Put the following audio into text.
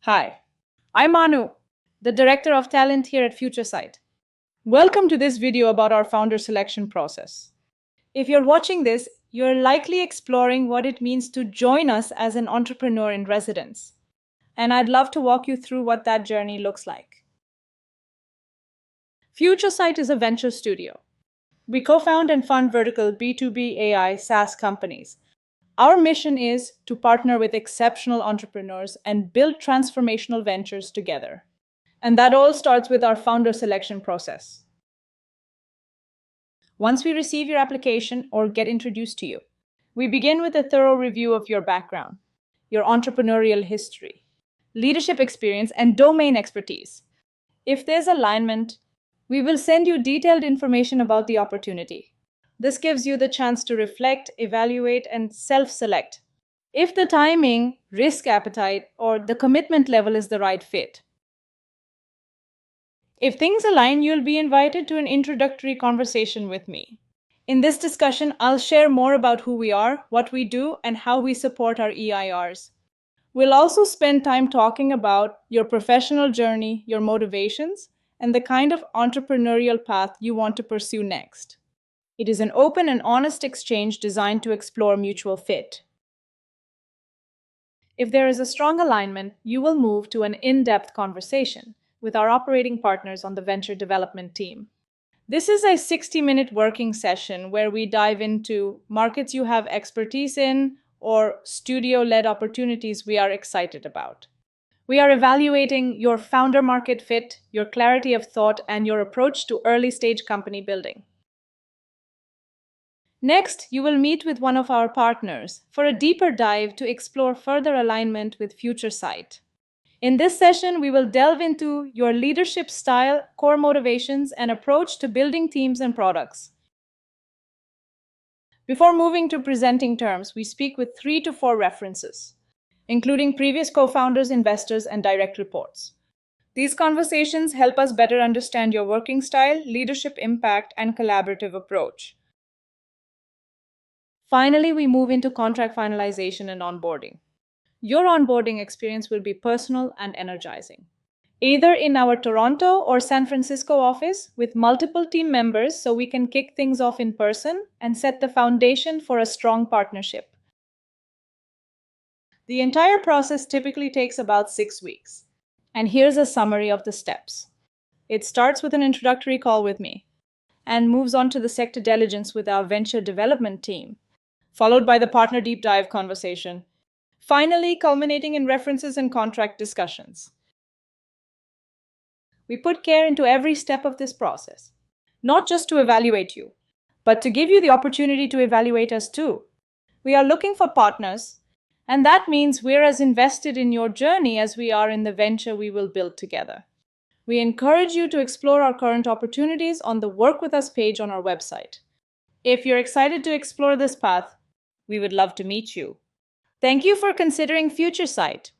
Hi, I'm Anu, the Director of Talent here at FutureSight. Welcome to this video about our founder selection process. If you're watching this, you're likely exploring what it means to join us as an entrepreneur in residence. And I'd love to walk you through what that journey looks like. FutureSight is a venture studio. We co-found and fund vertical B2B AI SaaS companies. Our mission is to partner with exceptional entrepreneurs and build transformational ventures together. And that all starts with our founder selection process. Once we receive your application or get introduced to you, we begin with a thorough review of your background, your entrepreneurial history, leadership experience, and domain expertise. If there's alignment, we will send you detailed information about the opportunity. This gives you the chance to reflect, evaluate, and self-select if the timing, risk appetite, or the commitment level is the right fit. If things align, you'll be invited to an introductory conversation with me. In this discussion, I'll share more about who we are, what we do, and how we support our EIRs. We'll also spend time talking about your professional journey, your motivations, and the kind of entrepreneurial path you want to pursue next. It is an open and honest exchange designed to explore mutual fit. If there is a strong alignment, you will move to an in-depth conversation with our operating partners on the venture development team. This is a 60-minute working session where we dive into markets you have expertise in or studio-led opportunities we are excited about. We are evaluating your founder market fit, your clarity of thought, and your approach to early-stage company building. Next, you will meet with one of our partners for a deeper dive to explore further alignment with FutureSight. In this session, we will delve into your leadership style, core motivations, and approach to building teams and products. Before moving to presenting terms, we speak with 3 to 4 references, including previous co-founders, investors, and direct reports. These conversations help us better understand your working style, leadership impact, and collaborative approach. Finally, we move into contract finalization and onboarding. Your onboarding experience will be personal and energizing. Either in our Toronto or San Francisco office with multiple team members so we can kick things off in person and set the foundation for a strong partnership. The entire process typically takes about 6 weeks. And here's a summary of the steps. It starts with an introductory call with me and moves on to the sector diligence with our venture development team, followed by the partner deep dive conversation, finally culminating in references and contract discussions. We put care into every step of this process, not just to evaluate you, but to give you the opportunity to evaluate us too. We are looking for partners, and that means we're as invested in your journey as we are in the venture we will build together. We encourage you to explore our current opportunities on the Work With Us page on our website. If you're excited to explore this path, we would love to meet you. Thank you for considering FutureSight.